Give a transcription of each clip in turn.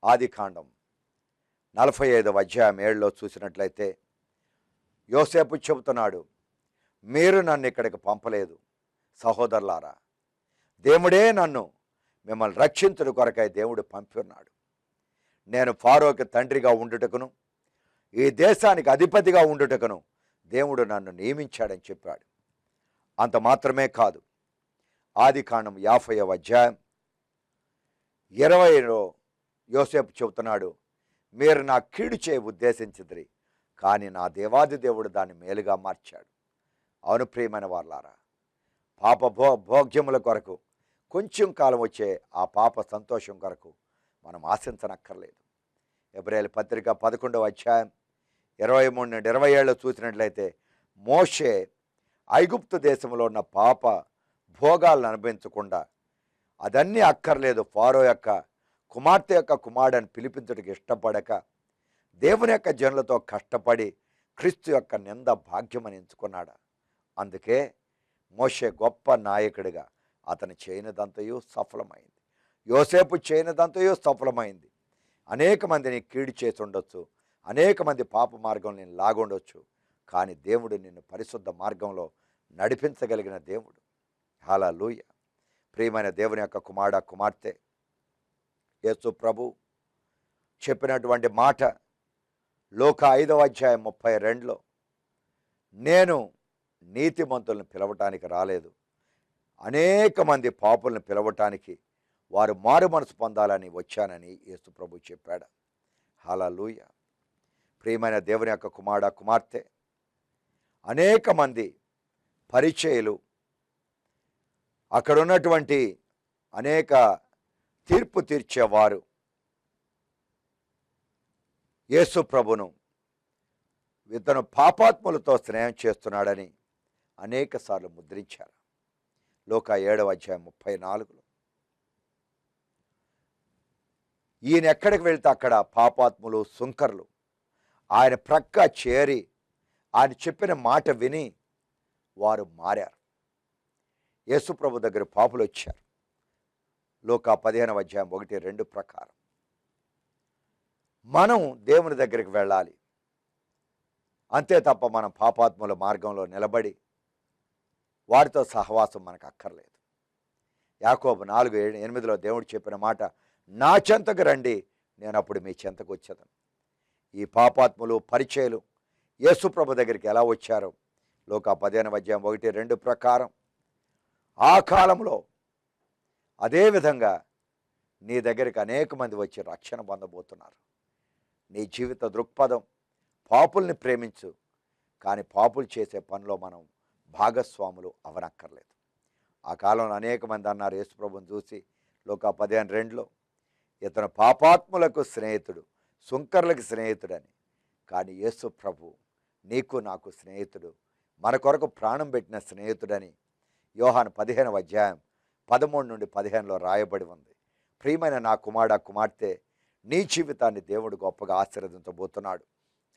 ఆదికాండం 45వ అధ్యాయం 7లో చూసినట్లయితే యోసేపు చెబుతున్నాడు, మీరు నన్ను ఇక్కడికి పంపలేదు సహోదరులారా, దేవుడే నన్ను మిమ్మల్ని రక్షించుట కొరకై దేవుడు పంపున్నాడు. నేను ఫారోకి తండ్రిగా ఉండుటకును ఈ దేశానికి అధిపతిగా ఉండుటకును దేవుడు నన్ను నియమించాడని చెప్పాడు. అంత మాత్రమే కాదు, ఆదికాండం 50వ అధ్యాయం 20లో యోసేపు చెబుతున్నాడు, మీరు నా కీడు చేయ ఉద్దేశించిద్రి, కానీ నా దేవాది దేవుడు దాన్ని మేలుగా మార్చాడు. అవును ప్రియమైన వారలారా, పాప భోగ్యముల కొరకు కొంచెం కాలం వచ్చే ఆ పాప సంతోషం కొరకు మనం ఆశించనక్కర్లేదు. హెబ్రీయుల పత్రిక 11వ అధ్యాయం 23 నుండి 27 చూసినట్లయితే మోషే ఐగుప్తు దేశంలో ఉన్న పాప భోగాలను అనుభవించకుండా అదన్నీ అక్కర్లేదు, ఫారో యొక్క కుమార్తె యొక్క కుమారుడని పిలిపించడానికి ఇష్టపడక దేవుని యొక్క జనులతో కష్టపడి క్రీస్తు యొక్క నింద భాగ్యమని ఎంచుకున్నాడు. అందుకే మోషే గొప్ప నాయకుడిగా అతను చేయనిదంతయు సఫలమైంది. యోసేపు చేయనిదంతయు సఫలమైంది. అనేక మందిని కీడు చేసి ఉండొచ్చు, అనేక మంది పాప మార్గంలో నేను లాగుండొచ్చు, కానీ దేవుడు నిన్ను పరిశుద్ధ మార్గంలో నడిపించగలిగిన దేవుడు. హల్లెలూయా. ప్రియమైన దేవుని యొక్క కుమార్తె యేసు ప్రభు చెప్పినటువంటి మాట లోక 5వ అధ్యాయం 32లో, నేను నీతిమంతులను పిలవటానికి రాలేదు, అనేక మంది పాపులను పిలవటానికి, వారు మారు మనసు పొందాలని వచ్చానని యేసు ప్రభు చెప్పాడు. హల్లెలూయా. ప్రియమైన దేవుని యొక్క కుమార్తె, అనేక మంది పరిచయులు, అక్కడ ఉన్నటువంటి అనేక తీర్పు తీర్చేవారు యేసు ప్రభును ఇతను పాపాత్ములతో స్నేహం చేస్తున్నాడని అనేక సార్లు ముద్రించారు. లోక 7వ అధ్యాయం 34లో ఈయన ఎక్కడికి వెళ్తే అక్కడ పాపాత్ములు, సుంకర్లు ఆయన ప్రక్క చేరి ఆయన చెప్పిన మాట విని వారు మారారు. యేసు ప్రభు దగ్గర పాపులు వచ్చారు. లోక 15వ అధ్యాయం 1-2 ప్రకారం మనం దేవుని దగ్గరికి వెళ్ళాలి. అంతే తప్ప మనం పాపాత్ముల మార్గంలో నిలబడి వారితో సహవాసం మనకు అక్కర్లేదు. యాకోబు 4:8లో దేవుడు చెప్పిన మాట, నా చెంతకు రండి, నేను అప్పుడు మీ చెంతకు వచ్చేదను. ఈ పాపాత్ములు, పరిచయులు యేసు ప్రభు దగ్గరికి ఎలా వచ్చారో లోక 15వ అధ్యాయం 1-2 ప్రకారం ఆ కాలంలో అదేవిధంగా నీ దగ్గరికి అనేక మంది వచ్చి రక్షణ పొందబోతున్నారు. నీ జీవిత దృక్పథం పాపుల్ని ప్రేమించు, కానీ పాపులు చేసే పనిలో మనం భాగస్వాములు అవనక్కర్లేదు. ఆ కాలంలో అనేక మంది అన్నారు యేసు ప్రభుని చూసి లోక 15:2లో, ఇతను పాపాత్ములకు స్నేహితుడు, సుంకర్లకు స్నేహితుడని. కానీ యేసు ప్రభు నీకు నాకు స్నేహితుడు, మన కొరకు ప్రాణం పెట్టిన స్నేహితుడని యోహాను 15వ అధ్యాయం 13-15లో రాయబడి ఉంది. ప్రియమైన నా కుమార్తె, నీ జీవితాన్ని దేవుడు గొప్పగా ఆశీర్వదించబోతున్నాడు.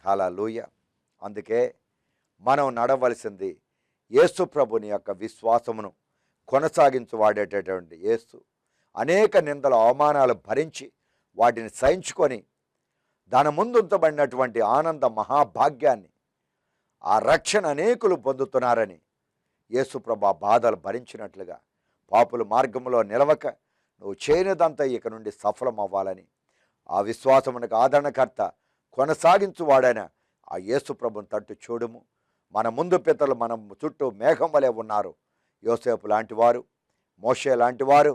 హల్లెలూయా. అందుకే మనం నడవలసింది యేసు ప్రభుని యొక్క విశ్వాసమును కొనసాగించు వాడేటటువంటి యేసు అనేక నిందల అవమానాలు భరించి వాటిని సహించుకొని దాని ముందు ఉంచబడినటువంటి ఆనంద మహాభాగ్యాన్ని, ఆ రక్షణ అనేకులు పొందుతున్నారని యేసు ప్రభు ఆ బాధలు భరించినట్లుగా పాపుల మార్గంలో నిలవక నువ్వు చేయనిదంతా ఇక నుండి సఫలం అవ్వాలని ఆ విశ్వాసమునకు ఆదరణకర్త కొనసాగించువాడైన ఆ యేసు ప్రభుని తట్టు చూడుము. మన ముందు పితరులు మనం చుట్టూ మేఘం వలె ఉన్నారు. యోసేపు లాంటి వారు, మోషే లాంటి వారు,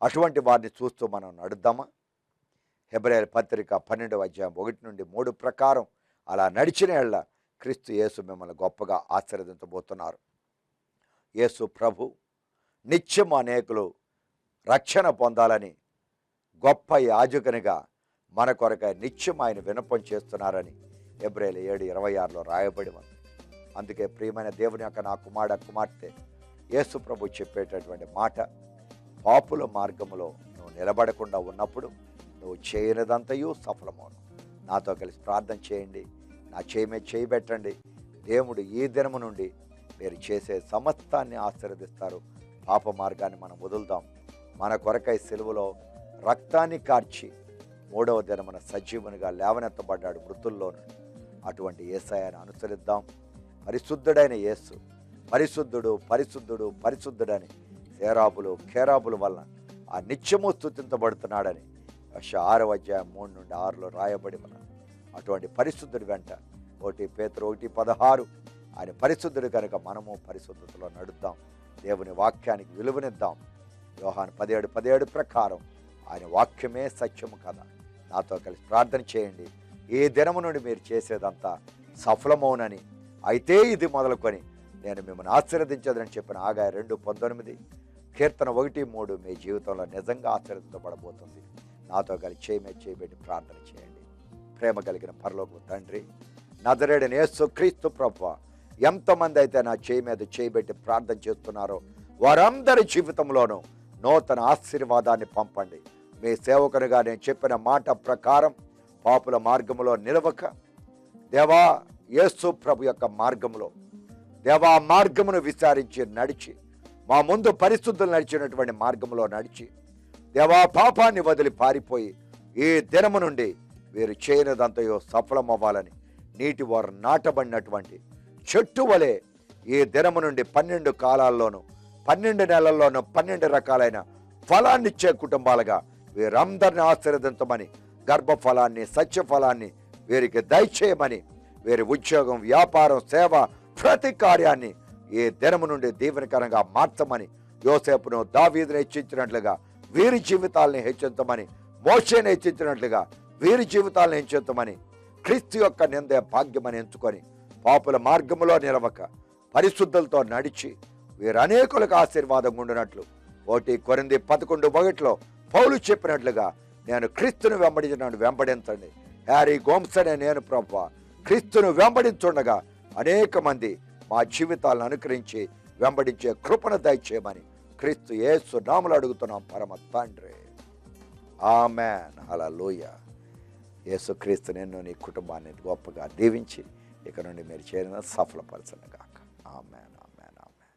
అటువంటి వారిని చూస్తూ మనం నడుద్దామా? హెబ్రీయుల పత్రిక 12వ అధ్యాయం 1-3 ప్రకారం అలా నడిచిన యెడల క్రీస్తు యేసు మిమ్మల్ని గొప్పగా ఆశీర్వదించబోతున్నారు. యేసు ప్రభు నిత్యం అనేకులు రక్షణ పొందాలని గొప్ప యాజకునిగా మన కొరకై నిత్యం ఆయన విన్నపం చేస్తున్నారని హెబ్రీయుల 7:26లో రాయబడి ఉంది. అందుకే ప్రియమైన దేవుని యొక్క నా కుమార్తె, యేసు ప్రభు చెప్పేటటువంటి మాట, పాపుల మార్గములో నువ్వు నిలబడకుండా ఉన్నప్పుడు నువ్వు చేయనిదంతయు సఫలమవును. నాతో కలిసి ప్రార్థన చేయండి. నా చేయబెట్టండి. దేవుడు ఈ దినము నుండి మీరు చేసే సమస్తాన్ని ఆశీర్వదిస్తారు. పాప మార్గాన్ని మనం వదులుదాం. మన కొరకై సిలువలో రక్తాన్ని కార్చి మూడవ దినమున సజీవునిగా లేవనెత్తబడ్డాడు మృతుల్లో నుండి. అటువంటి యేసయ్యను అనుసరిద్దాం. పరిశుద్ధుడైన యేసు, పరిశుద్ధుడు పరిశుద్ధుడు పరిశుద్ధుడని సేరాబులు కేరాబుల వలన ఆ నిత్యము స్తుతించబడుతున్నాడని 6:3-6 రాయబడి ఉన్నది. అటువంటి పరిశుద్ధుడి వెంట 1 పేతురు 1:16 ఆయన పరిశుద్ధుడు కనుక మనము పరిశుద్ధతలో నడుద్దాం. దేవుని వాక్యానికి విలువనిద్దాం. యోహాను 17:17 ప్రకారం ఆయన వాక్యమే సత్యము కదా. నాతో కలిసి ప్రార్థన చేయండి. ఈ దినము నుండి మీరు చేసేదంతా సఫలమవునని, అయితే ఇది మొదలుకొని నేను మిమ్మల్ని ఆశీర్వదించదని చెప్పిన ఆగాయ 2:19, కీర్తన 1:3 మీ జీవితంలో నిజంగా ఆశీర్వదించబడబోతుంది. నాతో కలిసి చేయబెట్టి ప్రార్థన చేయండి. ప్రేమ కలిగిన పరలోకపు తండ్రి, నజరేయుడైన యేసు క్రీస్తు ప్రభువా, ఎంతమంది అయితే నా చేయి మీద చేయబెట్టి ప్రార్థన చేస్తున్నారో వారందరి జీవితంలోనూ నూతన ఆశీర్వాదాన్ని పంపండి. మీ సేవకునిగా నేను చెప్పిన మాట ప్రకారం పాపుల మార్గంలో నిలవక, దేవా యేసు ప్రభు యొక్క మార్గంలో, దేవా మార్గమును విచారించి నడిచి, మా ముందు పరిశుద్ధులు నడిచినటువంటి మార్గంలో నడిచి, దేవా పాపాన్ని వదిలి పారిపోయి ఈ దినము నుండి వీరు చేయనిదంతయో సఫలమవ్వాలని నీటి వారు నాటబడినటువంటి చెట్టు వలె ఈ దినము నుండి 12 కాలాల్లోనూ 12 నెలల్లోనూ 12 రకాలైన ఫలాన్నిచ్చే కుటుంబాలుగా వీరందరిని ఆశీర్వదించమని, గర్భఫలాన్ని సత్యఫలాన్ని వీరికి దయచేయమని, వీరి ఉద్యోగం వ్యాపారం సేవ ప్రతి కార్యాన్ని ఈ దినము నుండి దీవెనకరంగా మార్చమని, యోసేపును దావీదును హెచ్చించినట్లుగా వీరి జీవితాలను హెచ్చించమని, మోషేను హెచ్చించినట్లుగా వీరి జీవితాలను హెచ్చించమని, క్రీస్తు యొక్క నిందే భాగ్యమని ఎంచుకొని పాపుల మార్గములో నిలవక పరిశుద్ధులతో నడిచి వీరు అనేకులకు ఆశీర్వాదంగా ఉండినట్లు 1 కొరింథీ 11:1 పౌలు చెప్పినట్లుగా నేను క్రీస్తును వెంబడించినట్టు వెంబడించండి. హ్యారీ గోమ్స్ అనే నేను ప్రభువా క్రీస్తును వెంబడించుండగా అనేక మంది మా జీవితాలను అనుకరించి వెంబడించే కృపను దయచేయమని క్రీస్తు యేసు నామములో అడుగుతున్నాం పరమ తండ్రి. ఆమేన్. హల్లెలూయా. యేసు క్రీస్తు నిన్ను నీ కుటుంబాన్ని గొప్పగా దీవించి ఇక నుండి మీరు చేరిన సఫలపరచను గాక. ఆమేన్, ఆమేన్, ఆమేన్.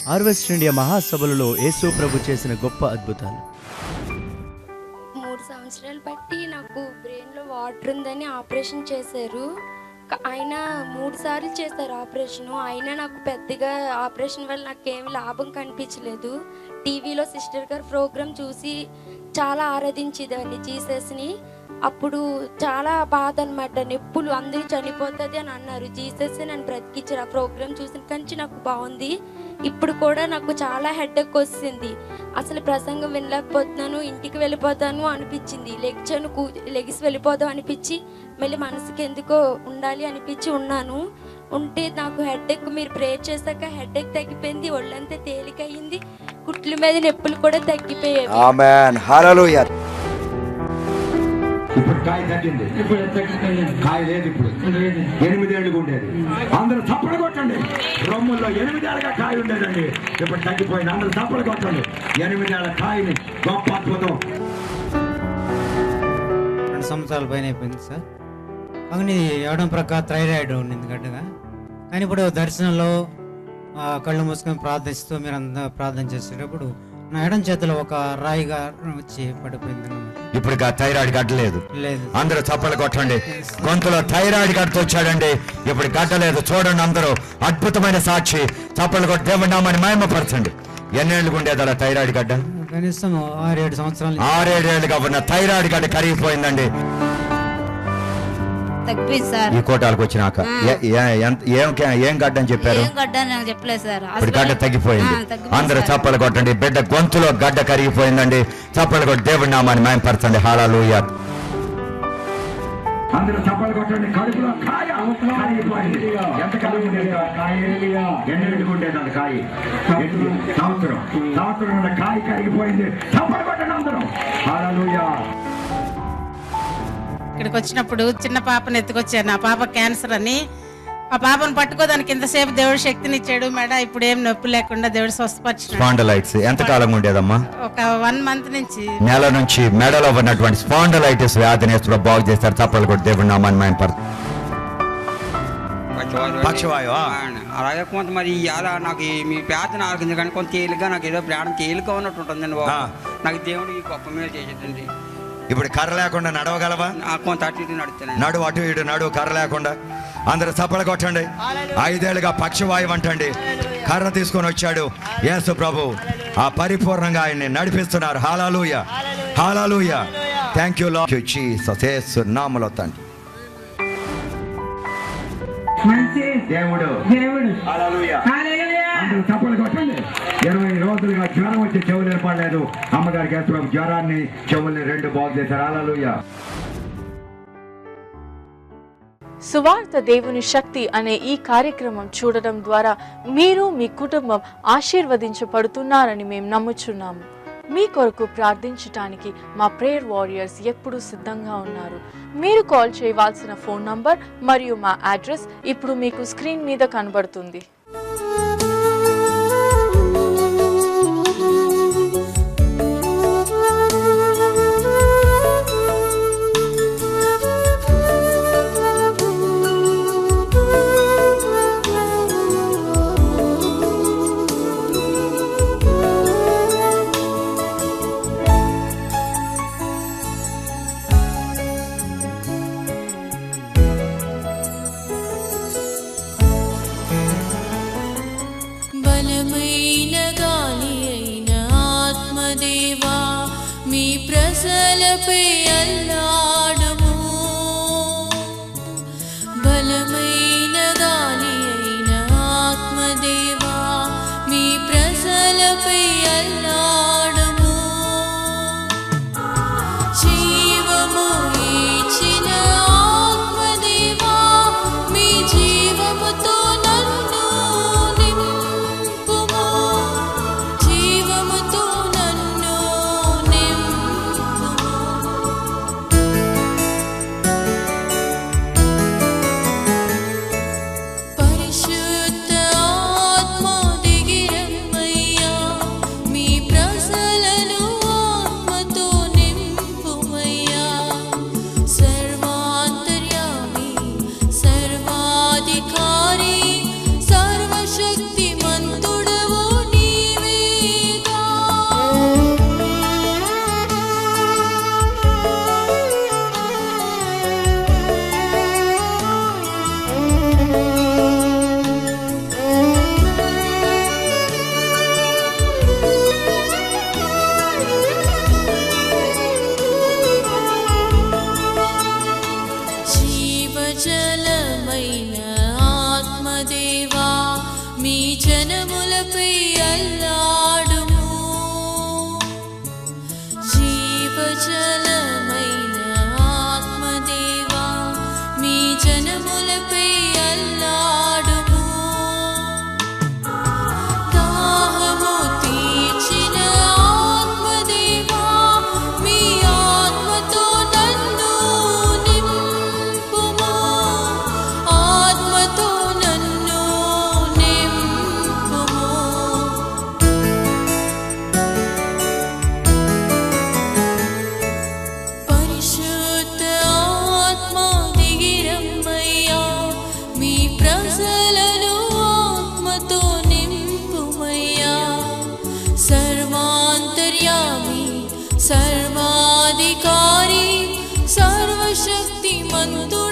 హార్వెస్ట్ ఇండియా మహాసభలలో యేసు ప్రభు చేసిన గొప్ప అద్భుతాలు. 3 సంవత్సరాలు బట్టి నాకు బ్రెయిన్లో వాటర్ ఉందని ఆపరేషన్ చేశారు. ఆయన 3 సార్లు చేశారు ఆపరేషను. అయినా నాకు పెద్దగా ఆపరేషన్ వల్ల నాకేమి లాభం కనిపించలేదు. టీవీలో సిస్టర్ గారు ప్రోగ్రాం చూసి చాలా ఆరాధించేదాన్ని జీసస్ని. అప్పుడు చాలా బాధ అనమాట, నొప్పులు అందరూ చనిపోతుంది అని అన్నారు. జీసస్ నన్ను బ్రతికించారు. ఆ ప్రోగ్రాం చూసిన కంచి నాకు బాగుంది. ఇప్పుడు కూడా నాకు చాలా హెడ్ఏక్ వస్తుంది. అసలు ప్రసంగం వినలేకపోతున్నాను, ఇంటికి వెళ్ళిపోతాను అనిపించింది. లెగిసి వెళ్ళిపోదాం అనిపించి మళ్ళీ మనసుకి ఎందుకో ఉండాలి అనిపించి ఉన్నాను. ఉంటే నాకు హెడ్ఏక్ మీరు ప్రేయర్ చేశాక హెడ్ఏక్ తగ్గిపోయింది, ఒళ్ళంతా తేలికయ్యింది, కుట్ల మీద నొప్పులు కూడా తగ్గిపోయాయి. ఆమేన్. హల్లెలూయా. ఇప్పుడు కాయ తగ్గింది, కాయ లేదు. ఇప్పుడు 8 ఏళ్ళుగా ఉండేది. అందరూ చప్పలు కొట్టండి. రొమ్ముల్లో 8 ఏళ్ళగా కాయ ఉండేదండి, ఇప్పుడు తగ్గిపోయింది. అందరూ చప్పలు కొట్టండి. 8 ఏళ్ళ కాయని గొప్ప అద్భుతం. 2 సంవత్సరాల పైన అయిపోయింది సార్. అవును, ఎవడం ప్రకారం థైరాయిడ్ ఉండింది గడ్డగా. కానీ ఇప్పుడు దర్శనంలో కళ్ళు మూసుకొని ప్రార్థిస్తూ మీరు అంతా ప్రార్థన చేసేటప్పుడు నా ఎడం చేతిలో ఒక రాయిగా వచ్చి పడిపోయింది. ఇప్పుడు థైరాయిడ్ గడ్డ లేదు. అందరూ చప్పలు కొట్టండి. గొంతులో థైరాయిడ్ గడ్డతో వచ్చాడండి, ఇప్పుడు గడ్డ లేదు. చూడండి అందరూ, అద్భుతమైన సాక్షి. చప్పలు కొట్టి దేవుడి నామాన్ని మహిమపరచండి. ఎన్నేళ్ళకు ఉండేది అలా థైరాయిడ్ గడ్డ? కనీసం 6-7 సంవత్సరాలు. 6-7 ఏళ్ళుగా ఉన్న థైరాయిడ్ గడ్డ కరిగిపోయిందండి ఈ కోటాలకు వచ్చినాక. ఏం గడ్డ అని చెప్పారు? ఇప్పుడు గడ్డ తగ్గిపోయింది. అందరూ చప్పలు కొట్టండి. బిడ్డ గొంతులో గడ్డ కరిగిపోయిందండి. చప్పలు కొట్టి దేవుడి నామాన్ని మహిమపరచండి. హల్లెలూయా. అందరూ చప్పలు కొట్టండి. కడుపులో కాయ కరిగిపోయింది. ఎంతకాలం ఉండేది కాయ? 8 ఏళ్ళుగా ఉండేది అది కాయ. సంవత్సరం కాయ కరిగిపోయింది. చప్పలు కొట్టండి అందరూ. హల్లెలూయా. ఇక్కడికి వచ్చినప్పుడు చిన్న పాపను ఎత్తుకొచ్చాను. ఆ పాప క్యాన్సర్ అని. ఆ పాపను పట్టుకోదానికి ఇంతసేపు దేవుడు శక్తినిచ్చాడు. మేడ ఇప్పుడు ఏం నొప్పి లేకుండా దేవుడు స్వస్థపరిచాడు. స్పాండలైటిస్ ఎంతకాలం ఉండేదమ్మా? ఒక 1 మంత్ నుంచి. నెల నుంచి మెడలో ఉన్నటువంటి స్పాండలైటిస్ వ్యాధిని బాగు చేస్తారు. చప్పలు కొట్టి దేవుడి నామాన్ని మహిమపరచండి. పక్షవాయువా? అలాగే కొంత మరి ఇవాళ నాకు మీ ప్రార్థన ఆలకింది కానీ కొంత తేలిగ్గా నాకు ఏదో ప్రాణం తేలిక ఉన్నట్టు ఉంటుందండి బాబు. నాకు దేవుడు ఈ గొప్ప మేలు చేసేటండి. ఇప్పుడు కర్ర లేకుండా నడవగలవా? కొంత అటు ఇటు నడుస్తాను. నడు అటు ఇటు నడు కర్ర లేకుండా. అందరూ చప్పలు కొట్టండి. 5 ఏళ్ళుగా పక్షవాయువు అంటండి, కర్ర తీసుకొని వచ్చాడు యేసు ప్రభు. ఆ పరిపూర్ణంగా ఆయన్ని నడిపిస్తున్నారు. Hallelujah, hallelujah. Thank you Lord Jesus. యేసు నామములో తండ్రి. మంచి దేవుడు హల్లెలూయా. అందరూ చప్పలు కొట్టండి. 20 రోజులుగా జ్వరం వచ్చి చెవులు ఏర్పడలేదు. అమ్మగారికి యేసు ప్రభు జ్వరాన్ని చెవుల్ని 2 బాగు చేశారు. హల్లెలూయా. సువార్త దేవుని శక్తి అనే ఈ కార్యక్రమం చూడడం ద్వారా మీరు మీ కుటుంబం ఆశీర్వదించబడుతున్నారని మేము నమ్ముచున్నాము. మీ కొరకు ప్రార్థించటానికి మా ప్రేయర్ వారియర్స్ ఎప్పుడూ సిద్ధంగా ఉన్నారు. మీరు కాల్ చేయవలసిన ఫోన్ నంబర్ మరియు మా అడ్రస్ ఇప్పుడు మీకు స్క్రీన్ మీద కనబడుతుంది. బలమైన గాలి అయిన ఆత్మదేవా మీ ప్రజలపై అల్లాడుము. బలమైన గాలి అయిన ఆత్మదేవా మీ ప్రజలపై అల్లాడుము. జీవము ఇచ్చిన ఆత్మదేవా మీ జీవముతో నన్ను నింపుము. జీవముతో నన్ను నింపుము. పరిశుద్ధ ఆత్మ దిగిరమ్మయ్యా మీ ప్రజలను ఆత్మతో నింపుమయ్యా. సర్వాంతర్యామి సర్వాధికారి సర్వశక్తిమంతుడవు నీవేగా. జీవజలమైన ఆత్మదేవా మీ జనములపై అల్లాడుము. జీవజలమైన ఆత్మదేవా మీ జనములపై అల్లాడుము. దాహము తీర్చిన ఆత్మదేవా మీ ఆత్మతో నన్ను నింపుము. ఆత్మతో నన్ను నింపుము. పరిశుద్ధ ఆత్మ దిగిరమ్మయ్యా మీ ప్రజలను ఆత్మతో నింపుమయ్యా. సర్వాంతర్యామి సర్వాధికారి సర్వశక్తిమంతుడు